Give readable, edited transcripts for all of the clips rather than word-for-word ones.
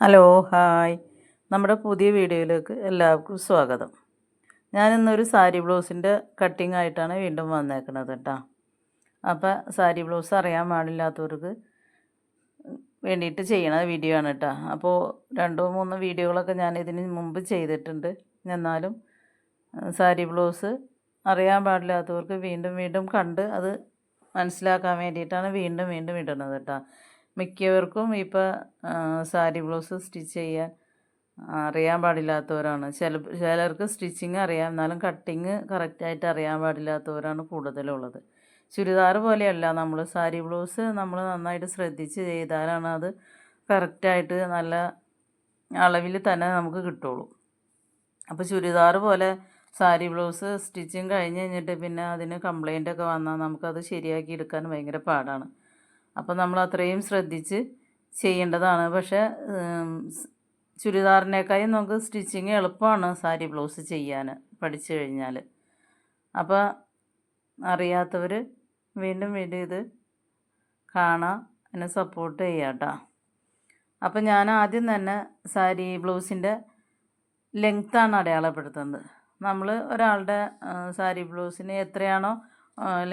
Hello hi നമ്മുടെ പുതിയ വീഡിയോയിലേക്ക് എല്ലാവർക്കും സ്വാഗതം. ഞാനിന്നൊരു സാരി ബ്ലൗസിൻ്റെ കട്ടിംഗ് ആയിട്ടാണ് വീണ്ടും വന്നേക്കുന്നത് കേട്ടോ. അപ്പോൾ സാരി ബ്ലൗസ് അറിയാൻ പാടില്ലാത്തവർക്ക് വേണ്ടിയിട്ട് ചെയ്യണ വീഡിയോ ആണ് കേട്ടോ. അപ്പോൾ 2-3 വീഡിയോകളൊക്കെ ഞാൻ ഇതിന് മുമ്പ് ചെയ്തിട്ടുണ്ട്. എന്നാലും സാരി ബ്ലൗസ് അറിയാൻ പാടില്ലാത്തവർക്ക് വീണ്ടും വീണ്ടും കണ്ട് അത് മനസ്സിലാക്കാൻ വേണ്ടിയിട്ടാണ് വീണ്ടും വീണ്ടും ഇടുന്നത് കേട്ടോ. മിക്കവർക്കും ഇപ്പോൾ സാരി ബ്ലൗസ് സ്റ്റിച്ച് ചെയ്യാൻ അറിയാൻ പാടില്ലാത്തവരാണ്. ചിലർക്ക് സ്റ്റിച്ചിങ് അറിയാം, എന്നാലും കട്ടിങ് കറക്റ്റായിട്ട് അറിയാൻ പാടില്ലാത്തവരാണ് കൂടുതലുള്ളത്. ചുരിദാർ പോലെയല്ല, നമ്മൾ സാരി ബ്ലൗസ് നമ്മൾ നന്നായിട്ട് ശ്രദ്ധിച്ച് ചെയ്താലാണ് അത് കറക്റ്റായിട്ട് നല്ല അളവിൽ തന്നെ നമുക്ക് കിട്ടുള്ളൂ. അപ്പോൾ ചുരിദാർ പോലെ സാരി ബ്ലൗസ് സ്റ്റിച്ചിങ് കഴിഞ്ഞ് കഴിഞ്ഞിട്ട് പിന്നെ അതിന് കംപ്ലൈൻ്റൊക്കെ വന്നാൽ നമുക്കത് ശരിയാക്കി എടുക്കാൻ ഭയങ്കര പാടാണ്. അപ്പോൾ നമ്മൾ അത്രയും ശ്രദ്ധിച്ച് ചെയ്യേണ്ടതാണ്. പക്ഷേ ചുരിദാറിനേക്കാളും നമുക്ക് സ്റ്റിച്ചിങ് എളുപ്പമാണ് സാരി ബ്ലൗസ് ചെയ്യാൻ പഠിച്ചു കഴിഞ്ഞാൽ. അപ്പോൾ അറിയാത്തവർ വീണ്ടും വീണ്ടും ഇത് കാണാം, എന്നെ സപ്പോർട്ട് ചെയ്യാം കേട്ടോ. അപ്പോൾ ഞാൻ ആദ്യം തന്നെ സാരി ബ്ലൗസിൻ്റെ ലെങ്ത്താണ് അടയാളപ്പെടുത്തുന്നത്. നമ്മൾ ഒരാളുടെ സാരി ബ്ലൗസിന് എത്രയാണോ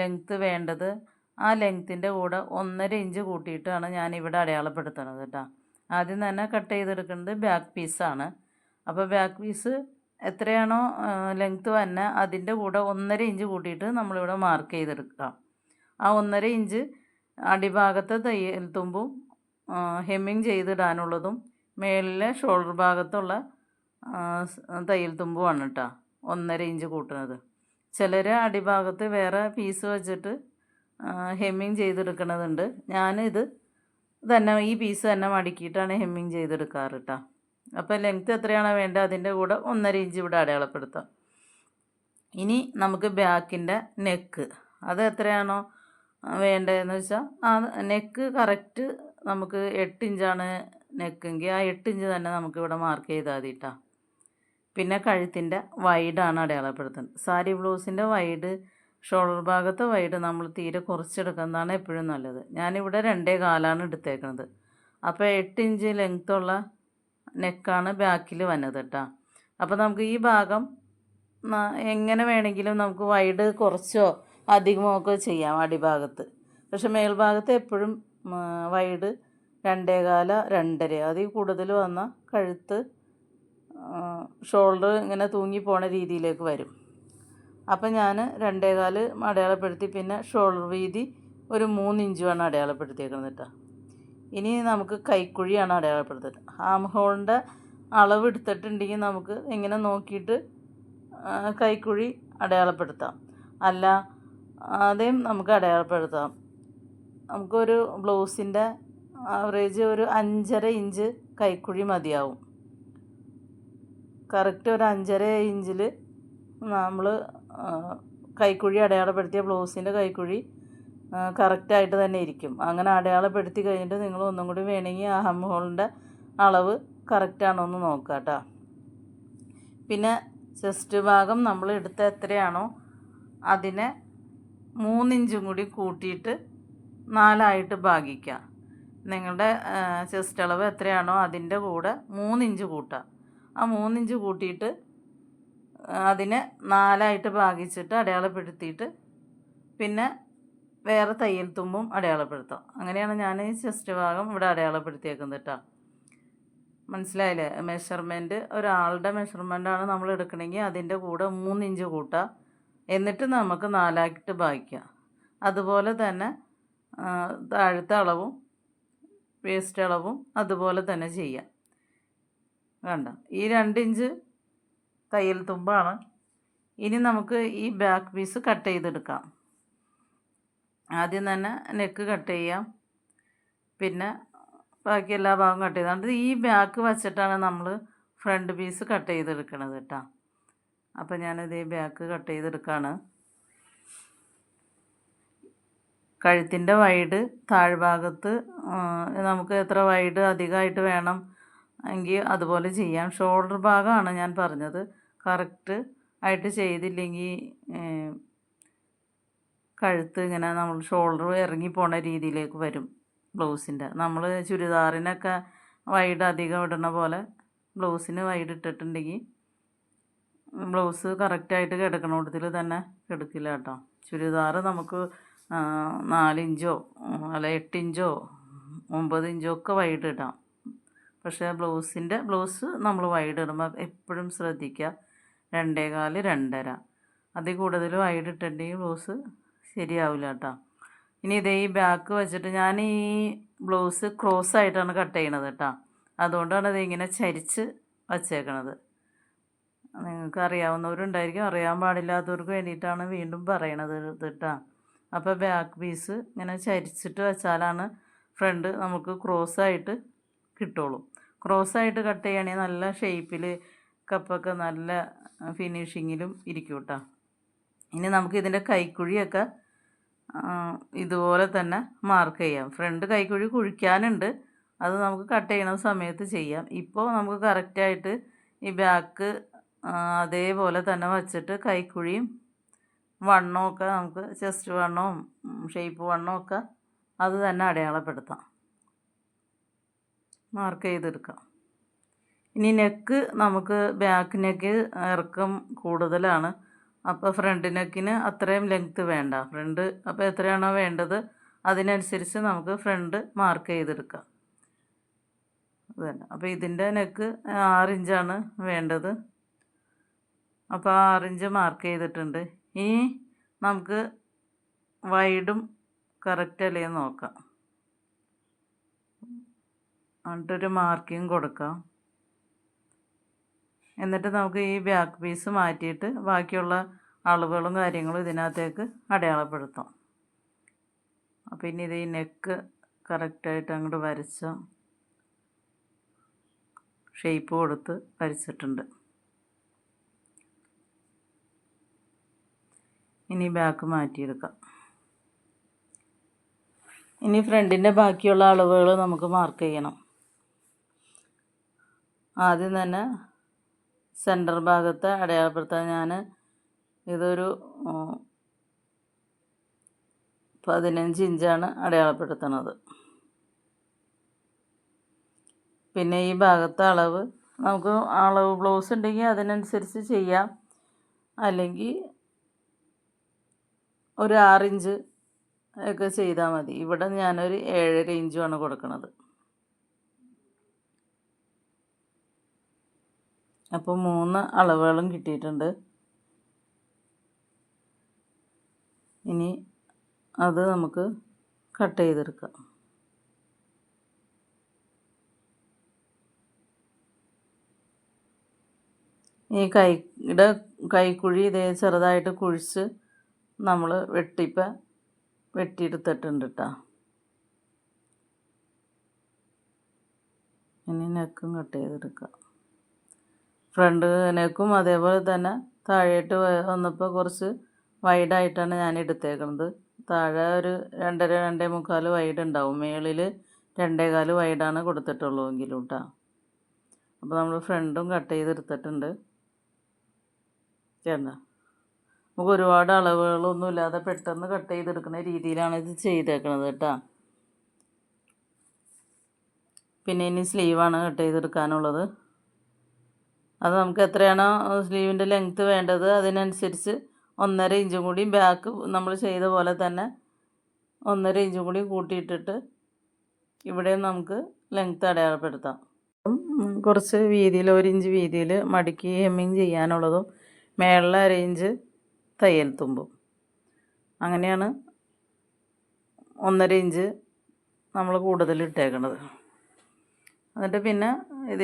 ലെങ്ത്ത് വേണ്ടത് ആ ലെങ്ത്തിൻ്റെ കൂടെ 1.5 ഇഞ്ച് കൂട്ടിയിട്ടാണ് ഞാനിവിടെ അടയാളപ്പെടുത്തുന്നത് കേട്ടോ. ആദ്യം തന്നെ കട്ട് ചെയ്തെടുക്കുന്നത് ബാക്ക് പീസാണ്. അപ്പോൾ ബാക്ക് പീസ് എത്രയാണോ ലെങ്ത്ത് തന്നെ അതിൻ്റെ കൂടെ 1.5 ഇഞ്ച് കൂട്ടിയിട്ട് നമ്മളിവിടെ മാർക്ക് ചെയ്തെടുക്കാം. ആ 1.5 ഇഞ്ച് അടിഭാഗത്തെ തയ്യൽ തുമ്പും ഹെമ്മിങ് ചെയ്തിടാനുള്ളതും മേളിലെ ഷോൾഡർ ഭാഗത്തുള്ള തയ്യൽ തുമ്പുമാണ് കേട്ടോ 1.5 ഇഞ്ച് കൂട്ടുന്നത്. ചിലർ അടിഭാഗത്ത് വേറെ പീസ് വെച്ചിട്ട് ഹെമ്മിങ് ചെയ്തെടുക്കണതുണ്ട്. ഞാനിത് തന്നെ ഈ പീസ് തന്നെ മടക്കിയിട്ടാണ് ഹെമ്മിങ് ചെയ്തെടുക്കാറ് കേട്ടോ. അപ്പോൾ ലെങ്ത്ത് എത്രയാണോ വേണ്ടത് അതിൻ്റെ കൂടെ 1.5 ഇഞ്ച് ഇവിടെ അടയാളപ്പെടുത്താം. ഇനി നമുക്ക് ബാക്കിൻ്റെ നെക്ക് അത് എത്രയാണോ വേണ്ടതെന്ന് വെച്ചാൽ ആ നെക്ക് കറക്റ്റ് നമുക്ക് 8 ഇഞ്ചാണ് നെക്കെങ്കിൽ ആ 8 ഇഞ്ച് തന്നെ നമുക്കിവിടെ മാർക്ക് ചെയ്താൽ മതി കേട്ടോ. പിന്നെ കഴുത്തിൻ്റെ വൈഡാണ് അടയാളപ്പെടുത്തുന്നത്. സാരി ബ്ലൗസിൻ്റെ വൈഡ് ഷോൾഡർ ഭാഗത്തെ വൈഡ് നമ്മൾ തീരെ കുറച്ചെടുക്കുന്നതാണ് എപ്പോഴും നല്ലത്. ഞാനിവിടെ 2.25 എടുത്തേക്കുന്നത്. അപ്പോൾ 8 ഇഞ്ച് ലെങ്ത്തുള്ള നെക്കാണ് ബാക്കിൽ വന്നത് കേട്ടോ. അപ്പോൾ നമുക്ക് ഈ ഭാഗം എങ്ങനെ വേണമെങ്കിലും നമുക്ക് വൈഡ് കുറച്ചോ അധികമോ ഒക്കെ ചെയ്യാം അടിഭാഗത്ത്. പക്ഷെ മേൽഭാഗത്ത് എപ്പോഴും വൈഡ് 2.25 2.5 അതിൽ കൂടുതൽ വന്നാൽ കഴുത്ത് ഷോൾഡർ ഇങ്ങനെ തൂങ്ങിപ്പോണ രീതിയിലേക്ക് വരും. അപ്പം ഞാൻ 2.25 അടയാളപ്പെടുത്തി, പിന്നെ ഷോൾഡർ വീതി ഒരു 3 ഇഞ്ചുമാണ് അടയാളപ്പെടുത്തിയേക്കുന്നത് കേട്ടോ. ഇനി നമുക്ക് കൈക്കുഴിയാണ് അടയാളപ്പെടുത്തുന്നത്. ആം ഹോളിൻ്റെ അളവ് എടുത്തിട്ടുണ്ടെങ്കിൽ നമുക്ക് ഇങ്ങനെ നോക്കിയിട്ട് കൈക്കുഴി അടയാളപ്പെടുത്താം. അല്ല ആദ്യം നമുക്ക് അടയാളപ്പെടുത്താം. നമുക്കൊരു ബ്ലൗസിൻ്റെ ആവറേജ് ഒരു 5.5 ഇഞ്ച് കൈക്കുഴി മതിയാവും. കറക്റ്റ് ഒരു 5.5 ഇഞ്ചിൽ നമ്മൾ കൈക്കുഴി അടയാളപ്പെടുത്തിയ ബ്ലൗസിൻ്റെ കൈക്കുഴി കറക്റ്റായിട്ട് തന്നെ ഇരിക്കും. അങ്ങനെ അടയാളപ്പെടുത്തി കഴിഞ്ഞിട്ട് നിങ്ങൾ ഒന്നും കൂടി വേണമെങ്കിൽ ആ ഹം ഹോളിൻ്റെ അളവ് കറക്റ്റാണോ എന്ന് നോക്കുക കേട്ടോ. പിന്നെ ചെസ്റ്റ് ഭാഗം നമ്മൾ എടുത്ത എത്രയാണോ അതിനെ 3 ഇഞ്ചും കൂടി കൂട്ടിയിട്ട് 4 ഭാഗിക്കുക. നിങ്ങളുടെ ചെസ്റ്റ് അളവ് എത്രയാണോ അതിൻ്റെ കൂടെ 3 ഇഞ്ച് കൂട്ടുക. ആ 3 ഇഞ്ച് കൂട്ടിയിട്ട് അതിനെ 4 ഭാഗിച്ചിട്ട് അടയാളപ്പെടുത്തിയിട്ട് പിന്നെ വേറെ തയ്യൽ തുമ്പും അടയാളപ്പെടുത്താം. അങ്ങനെയാണ് ഞാൻ ഈ ചെസ്റ്റ് ഭാഗം ഇവിടെ അടയാളപ്പെടുത്തിയേക്കുന്നത് കേട്ടോ. മനസ്സിലായില്ലേ? മെഷർമെൻറ്റ് ഒരാളുടെ മെഷർമെൻറ്റാണ് നമ്മൾ എടുക്കണമെങ്കിൽ അതിൻ്റെ കൂടെ 3 ഇഞ്ച് കൂട്ടുക. എന്നിട്ട് നമുക്ക് 4 ഭാഗിക്കുക. അതുപോലെ തന്നെ താഴത്തെ അളവും വേസ്റ്റ് അളവും അതുപോലെ തന്നെ ചെയ്യാം. വേണ്ട ഈ 2 ഇഞ്ച് തയ്യൽ തുമ്പാണ്. ഇനി നമുക്ക് ഈ ബാക്ക് പീസ് കട്ട് ചെയ്തെടുക്കാം. ആദ്യം തന്നെ നെക്ക് കട്ട് ചെയ്യാം, പിന്നെ ബാക്കി എല്ലാ ഭാഗവും കട്ട് ചെയ്താണ്ട് ഈ ബാക്ക് വച്ചിട്ടാണ് നമ്മൾ ഫ്രണ്ട് പീസ് കട്ട് ചെയ്തെടുക്കണത് കേട്ടോ. അപ്പോൾ ഞാനിത് ഈ ബാക്ക് കട്ട് ചെയ്തെടുക്കുകയാണ്. കഴുത്തിൻ്റെ വൈഡ് താഴ്ഭാഗത്ത് നമുക്ക് എത്ര വൈഡ് അധികമായിട്ട് വേണം എങ്കിൽ അതുപോലെ ചെയ്യാം. ഷോൾഡർ ഭാഗമാണ് ഞാൻ പറഞ്ഞത്. കറക്റ്റ് ആയിട്ട് ചെയ്തില്ലെങ്കിൽ കഴുത്ത് ഇങ്ങനെ നമ്മൾ ഷോൾഡർ ഇറങ്ങി പോണ രീതിയിലേക്ക് വരും ബ്ലൗസിൻ്റെ. നമ്മൾ ചുരിദാറിനൊക്കെ വൈഡ് അധികം ഇടണ പോലെ ബ്ലൗസിന് വൈഡ് ഇട്ടിട്ടുണ്ടെങ്കിൽ ബ്ലൗസ് കറക്റ്റായിട്ട് കിടക്കണോടത്തിൽ തന്നെ കിടക്കില്ല കേട്ടോ. ചുരിദാർ നമുക്ക് 4 ഇഞ്ചോ അല്ല 8 ഇഞ്ചോ 9 ഇഞ്ചോ ഒക്കെ വൈഡ് ഇടാം. പക്ഷേ ബ്ലൗസ് നമ്മൾ വൈഡ് ഇടുമ്പോൾ എപ്പോഴും ശ്രദ്ധിക്കുക 2.25 2.5 അതിൽ കൂടുതൽ വൈഡ് ഇട്ടിട്ടുണ്ടെങ്കിൽ ബ്ലൗസ് ശരിയാവില്ല കേട്ടോ. ഇനി ഇതേ ഈ ബാക്ക് വെച്ചിട്ട് ഞാൻ ഈ ബ്ലൗസ് ക്രോസ് ആയിട്ടാണ് കട്ട് ചെയ്യണത് കേട്ടോ. അതുകൊണ്ടാണ് ഇതിങ്ങനെ ചരിച്ച് വച്ചേക്കണത്. നിങ്ങൾക്ക് അറിയാവുന്നവരുണ്ടായിരിക്കും, അറിയാൻ പാടില്ലാത്തവർക്ക് വേണ്ടിയിട്ടാണ് വീണ്ടും പറയണത് ഇത് കേട്ടോ. അപ്പോൾ ബാക്ക് പീസ് ഇങ്ങനെ ചരിച്ചിട്ട് വെച്ചാലാണ് ഫ്രണ്ട് നമുക്ക് ക്രോസായിട്ട് കിട്ടുള്ളൂ. ക്രോസായിട്ട് കട്ട് ചെയ്യുകയാണെങ്കിൽ നല്ല ഷേപ്പിൽ കപ്പൊക്കെ നല്ല ഫിനിഷിങ്ങിലും ഇരിക്കും കേട്ടോ. ഇനി നമുക്ക് ഇതിൻ്റെ കൈക്കുഴിയൊക്കെ ഇതുപോലെ തന്നെ മാർക്ക് ചെയ്യാം. ഫ്രണ്ട് കൈക്കുഴി കുഴിക്കാനുണ്ട്, അത് നമുക്ക് കട്ട് ചെയ്യണ സമയത്ത് ചെയ്യാം. ഇപ്പോൾ നമുക്ക് കറക്റ്റായിട്ട് ഈ ബാക്ക് അതേപോലെ തന്നെ വച്ചിട്ട് കൈക്കുഴിയും വണ്ണമൊക്കെ നമുക്ക് ചെസ്റ്റ് വണ്ണവും ഷേപ്പ് വണ്ണമൊക്കെ അത് തന്നെ അടയാളപ്പെടുത്താം, മാർക്ക് ചെയ്തെടുക്കാം. ഇനി നെക്ക് നമുക്ക് ബാക്ക് നെക്ക് ഇറക്കം കൂടുതലാണ്. അപ്പോൾ ഫ്രണ്ട് നെക്കിന് അത്രയും ലെങ്ത്ത് വേണ്ട. ഫ്രണ്ട് അപ്പോൾ എത്രയാണോ വേണ്ടത് അതിനനുസരിച്ച് നമുക്ക് ഫ്രണ്ട് മാർക്ക് ചെയ്തെടുക്കാം. അത് തന്നെ. അപ്പോൾ ഇതിൻ്റെ നെക്ക് 6 ഇഞ്ചാണ് വേണ്ടത്. അപ്പോൾ 6 ഇഞ്ച് മാർക്ക് ചെയ്തിട്ടുണ്ട്. ഇനി നമുക്ക് വൈഡും കറക്റ്റ് അല്ലേ നോക്കാം. എന്നിട്ടൊരു മാർക്കിങ് കൊടുക്കാം. എന്നിട്ട് നമുക്ക് ഈ ബാക്ക് പീസ് മാറ്റിയിട്ട് ബാക്കിയുള്ള അളവുകളും കാര്യങ്ങളും ഇതിനകത്തേക്ക് അടയാളപ്പെടുത്താം. അപ്പോൾ ഇനി ഇത് ഈ നെക്ക് കറക്റ്റായിട്ട് അങ്ങോട്ട് വരച്ച ഷേപ്പ് കൊടുത്ത് വരച്ചിട്ടുണ്ട്. ഇനി ബാക്ക് മാറ്റിയെടുക്കാം. ഇനി ഫ്രണ്ടിൻ്റെ ബാക്കിയുള്ള അളവുകൾ നമുക്ക് മാർക്ക് ചെയ്യണം. ആദ്യം തന്നെ സെൻറ്റർ ഭാഗത്ത് അടയാളപ്പെടുത്താൻ ഞാൻ ഇതൊരു 15 ഇഞ്ചാണ് അടയാളപ്പെടുത്തുന്നത്. പിന്നെ ഈ ഭാഗത്തെ അളവ് നമുക്ക് അളവ് ബ്ലൗസ് ഉണ്ടെങ്കിൽ അതിനനുസരിച്ച് ചെയ്യാം, അല്ലെങ്കിൽ ഒരു 6 ഇഞ്ച് ഒക്കെ ചെയ്താൽ മതി. ഇവിടെ ഞാനൊരു 7.5 ഇഞ്ചുമാണ് കൊടുക്കുന്നത്. അപ്പോൾ 3 അളവുകളും കിട്ടിയിട്ടുണ്ട്. ഇനി അത് നമുക്ക് കട്ട് ചെയ്തെടുക്കാം. ഈ കൈക്കുഴി ഇതേ ചെറുതായിട്ട് കുഴിച്ച് നമ്മൾ വെട്ടിയെടുത്തിട്ടുണ്ട് കേട്ടോ. ഇനി നെക്കും കട്ട് ചെയ്തെടുക്കാം. ഫ്രണ്ട് നെക്കും അതേപോലെ തന്നെ താഴേട്ട് വന്നപ്പോൾ കുറച്ച് വൈഡായിട്ടാണ് ഞാൻ എടുത്തേക്കുന്നത്. താഴെ ഒരു 2.5 2.25 വൈഡ് ഉണ്ടാവും, മേളിൽ 2.25 വൈഡാണ് കൊടുത്തിട്ടുള്ളൂ എങ്കിലും കേട്ടോ. അപ്പോൾ നമ്മൾ ഫ്രണ്ടും കട്ട് ചെയ്തെടുത്തിട്ടുണ്ട്. ചേട്ടാ നമുക്ക് ഒരുപാട് അളവുകളൊന്നും ഇല്ലാതെ പെട്ടെന്ന് കട്ട് ചെയ്തെടുക്കുന്ന രീതിയിലാണ് ഇത് ചെയ്തേക്കണത് കേട്ടോ. പിന്നെ ഇനി സ്ലീവാണ് കട്ട് ചെയ്തെടുക്കാനുള്ളത്. അത് നമുക്ക് എത്രയാണോ സ്ലീവിൻ്റെ ലെങ്ത്ത് വേണ്ടത് അതിനനുസരിച്ച് 1.5 ഇഞ്ചും കൂടി ബാക്ക് നമ്മൾ ചെയ്ത പോലെ തന്നെ 1.5 ഇഞ്ചും കൂടി കൂട്ടിയിട്ടിട്ട് ഇവിടെ നമുക്ക് ലെങ്ത്ത് അടയാളപ്പെടുത്താം. കുറച്ച് വീതിയിൽ 1 ഇഞ്ച് വീതിയിൽ മടക്കി ഹെമ്മിങ് ചെയ്യാനുള്ളതും മേളിലെ 1 ഇഞ്ച് തയ്യൽ തുമ്പും, അങ്ങനെയാണ് 1.5 ഇഞ്ച് നമ്മൾ കൂടുതൽ ഇട്ടേക്കണത്. എന്നിട്ട് പിന്നെ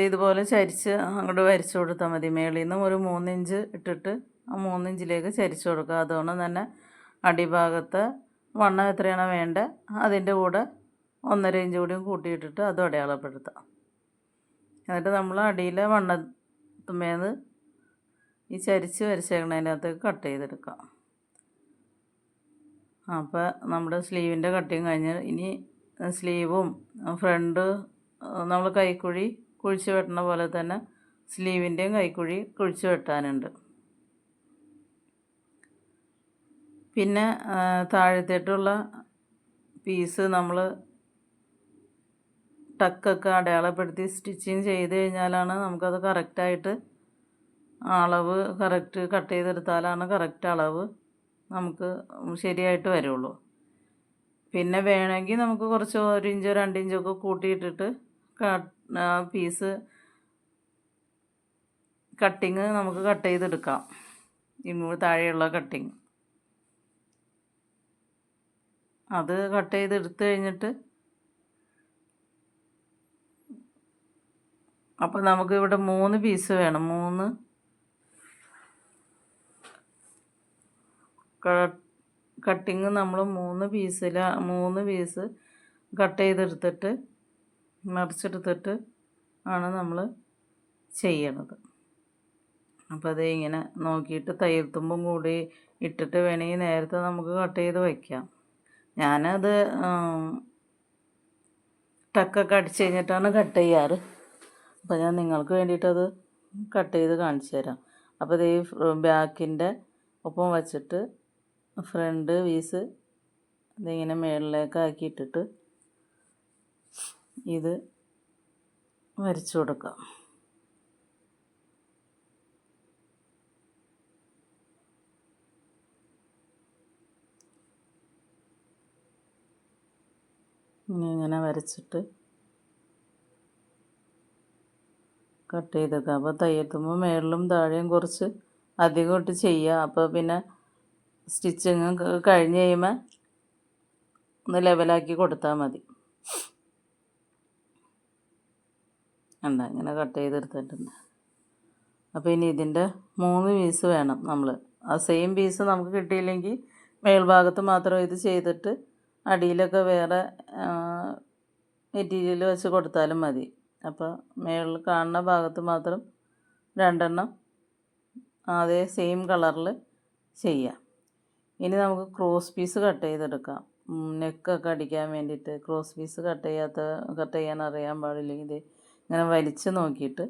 ഇതുപോലെ ചരിച്ച് അങ്ങോട്ട് വരച്ച് കൊടുത്താൽ മതി. മേളിൽ നിന്നും ഒരു 3 ഇഞ്ച് ഇട്ടിട്ട് ആ 3 ഇഞ്ചിലേക്ക് ചരിച്ച് കൊടുക്കുക. അതുകൊണ്ട് തന്നെ അടിഭാഗത്തെ വണ്ണം എത്രയാണോ വേണ്ടത് അതിൻ്റെ കൂടെ 1.5 ഇഞ്ച് കൂടിയും കൂട്ടിയിട്ടിട്ട് അതും അടയാളപ്പെടുത്താം. എന്നിട്ട് നമ്മൾ അടിയിലെ വണ്ണത്തുമേന്ന് ഈ ചരിച്ച് വരച്ചേക്കണതിനകത്തേക്ക് കട്ട് ചെയ്തെടുക്കാം. അപ്പോൾ നമ്മുടെ സ്ലീവിൻ്റെ കട്ടിങ് കഴിഞ്ഞ് ഇനി സ്ലീവും ഫ്രണ്ട് നമ്മൾ കൈക്കുഴി കുഴിച്ച് വെട്ടണ പോലെ തന്നെ സ്ലീവിൻ്റെയും കൈക്കുഴി കുഴിച്ച് വെട്ടാനുണ്ട്. പിന്നെ താഴത്തേട്ടുള്ള പീസ് നമ്മൾ ടക്കൊക്കെ അടയാളപ്പെടുത്തി സ്റ്റിച്ചിങ് ചെയ്ത് കഴിഞ്ഞാലാണ് നമുക്കത് കറക്റ്റായിട്ട് അളവ് കറക്റ്റ് കട്ട് ചെയ്തെടുത്താലാണ് കറക്റ്റ് അളവ് നമുക്ക് ശരിയായിട്ട് വരുള്ളൂ. പിന്നെ വേണമെങ്കിൽ നമുക്ക് കുറച്ച് 1 ഇഞ്ചോ 2 ഇഞ്ചൊക്കെ കൂട്ടിയിട്ടിട്ട് പീസ് കട്ടിങ് നമുക്ക് കട്ട് ചെയ്തെടുക്കാം. താഴെയുള്ള കട്ടിങ് അത് കട്ട് ചെയ്തെടുത്ത് കഴിഞ്ഞിട്ട് അപ്പോൾ നമുക്ക് ഇവിടെ 3 പീസ് വേണം. 3 കട്ടിങ് നമ്മൾ 3 പീസ് കട്ട് ചെയ്തെടുത്തിട്ട് മറിച്ചെടുത്തിട്ട് ആണ് നമ്മൾ ചെയ്യണത്. അപ്പോൾ അത് ഇങ്ങനെ നോക്കിയിട്ട് തയ്യൽ തുമ്പും കൂടി ഇട്ടിട്ട് വേണമെങ്കിൽ നേരത്തെ നമുക്ക് കട്ട് ചെയ്ത് വയ്ക്കാം. ഞാനത് ടക്കൊക്കെ അടിച്ച് കഴിഞ്ഞിട്ടാണ് കട്ട് ചെയ്യാറ്. അപ്പോൾ ഞാൻ നിങ്ങൾക്ക് വേണ്ടിയിട്ടത് കട്ട് ചെയ്ത് കാണിച്ചു തരാം. അപ്പോൾ ഇത് ബാക്കിൻ്റെ ഒപ്പം വച്ചിട്ട് ഫ്രണ്ട് പീസ് ഇതിങ്ങനെ മുകളിലേക്ക് ആക്കിയിട്ടിട്ട് ഇത് വരച്ചു കൊടുക്കാം. ഇങ്ങനെ വരച്ചിട്ട് കട്ട് ചെയ്തെടുക്കാം. അപ്പോൾ തയ്യെത്തുമ്പോൾ മുകളിലും താഴെയും കുറച്ച് അധികം ഇട്ട് ചെയ്യുക. അപ്പോൾ പിന്നെ സ്റ്റിച്ചിങ് കഴിഞ്ഞ് കഴിയുമ്പോൾ ഒന്ന് ലെവലാക്കി കൊടുത്താൽ മതി. ഇങ്ങനെ കട്ട് ചെയ്തെടുത്തിട്ടുണ്ട്. അപ്പോൾ ഇനി ഇതിൻ്റെ 3 പീസ് വേണം. നമ്മൾ ആ സെയിം പീസ് നമുക്ക് കിട്ടിയില്ലെങ്കിൽ മേൽഭാഗത്ത് മാത്രം ഇത് ചെയ്തിട്ട് അടിയിലൊക്കെ വേറെ മെറ്റീരിയൽ വെച്ച് കൊടുത്താലും മതി. അപ്പോൾ മേളിൽ കാണുന്ന ഭാഗത്ത് മാത്രം 2 എണ്ണം അതേ സെയിം കളറിൽ ചെയ്യാം. ഇനി നമുക്ക് ക്രോസ് പീസ് കട്ട് ചെയ്തെടുക്കാം. നെക്കൊക്കെ അടിക്കാൻ വേണ്ടിയിട്ട് ക്രോസ് പീസ് കട്ട് ചെയ്യാൻ അറിയാൻ പാടില്ലെങ്കിൽ ഇത് ഇങ്ങനെ വലിച്ച് നോക്കിയിട്ട്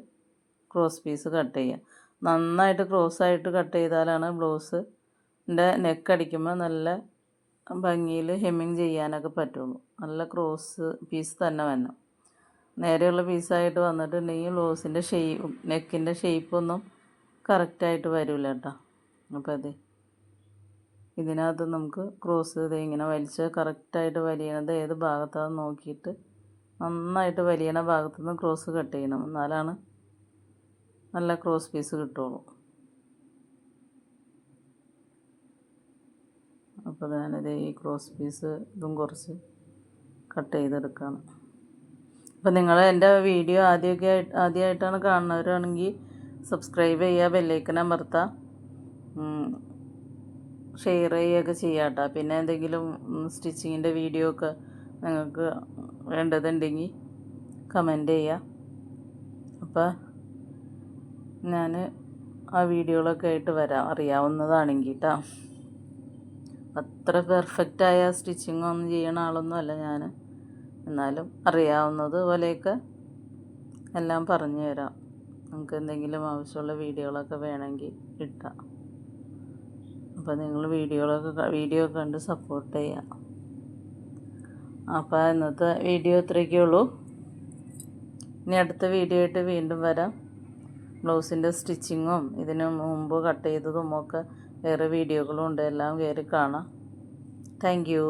ക്രോസ് പീസ് കട്ട് ചെയ്യുക. നന്നായിട്ട് ക്രോസായിട്ട് കട്ട് ചെയ്താലാണ് ബ്ലൗസിൻ്റെ നെക്ക് അടിക്കുമ്പോൾ നല്ല ഭംഗിയിൽ ഹെമ്മിങ് ചെയ്യാനൊക്കെ പറ്റുള്ളൂ. നല്ല ക്രോസ് പീസ് തന്നെ വേണം. നേരെയുള്ള പീസായിട്ട് വന്നിട്ടുണ്ടെങ്കിൽ ബ്ലൗസിൻ്റെ നെക്കിൻ്റെ ഷേപ്പൊന്നും കറക്റ്റായിട്ട് വരില്ല കേട്ടോ. അപ്പോൾ ഇതിനകത്ത് നമുക്ക് ക്രോസ് ഇങ്ങനെ വലിച്ച് കറക്റ്റായിട്ട് വലിയണത് ഏത് ഭാഗത്താണെന്ന് നോക്കിയിട്ട് നന്നായിട്ട് വലിയണ ഭാഗത്തുനിന്ന് ക്രോസ് കട്ട് ചെയ്യണം. എന്നാലാണ് നല്ല ക്രോസ് പീസ് കിട്ടുള്ളൂ. അപ്പോൾ ഞാനിത് ഈ ക്രോസ് പീസ് ഇതും കുറച്ച് കട്ട് ചെയ്തെടുക്കുകയാണ്. അപ്പോൾ നിങ്ങൾ എൻ്റെ വീഡിയോ ആദ്യമായിട്ടാണ് കാണുന്നവരാണെങ്കിൽ സബ്സ്ക്രൈബ് ചെയ്യുക, ബെല്ലൈക്കൺ അമർത്തുക, ഷെയർ ചെയ്യുകയൊക്കെ ചെയ്യാം കേട്ടോ. പിന്നെ എന്തെങ്കിലും സ്റ്റിച്ചിങ്ങിൻ്റെ വീഡിയോ ഒക്കെ നിങ്ങൾക്ക് വേണ്ടതുണ്ടെങ്കിൽ കമൻറ്റ് ചെയ്യുക. അപ്പോൾ ഞാൻ ആ വീഡിയോകളൊക്കെ ആയിട്ട് വരാം, അറിയാവുന്നതാണെങ്കിൽ കേട്ടോ. അത്ര പെർഫെക്റ്റായ സ്റ്റിച്ചിങ് ഒന്നും ചെയ്യണ ആളൊന്നും അല്ല ഞാൻ. എന്നാലും അറിയാവുന്നത് പോലെയൊക്കെ എല്ലാം പറഞ്ഞു തരാം. നമുക്ക് എന്തെങ്കിലും ആവശ്യമുള്ള വീഡിയോകളൊക്കെ വേണമെങ്കിൽ ഇട്ടാം. അപ്പോൾ നിങ്ങൾ വീഡിയോ കണ്ട് സപ്പോർട്ട് ചെയ്യാം. അപ്പോൾ ഇന്നത്തെ വീഡിയോ ഇത്രയൊക്കെ ഉള്ളൂ. ഇനി അടുത്ത വീഡിയോ ആയിട്ട് വീണ്ടും വരാം. ബ്ലൗസിൻ്റെ സ്റ്റിച്ചിങ്ങും ഇതിന് മുമ്പ് കട്ട് ചെയ്തതും ഒക്കെ വേറെ വീഡിയോകളും ഉണ്ട്. എല്ലാം കയറി കാണാം. Thank you.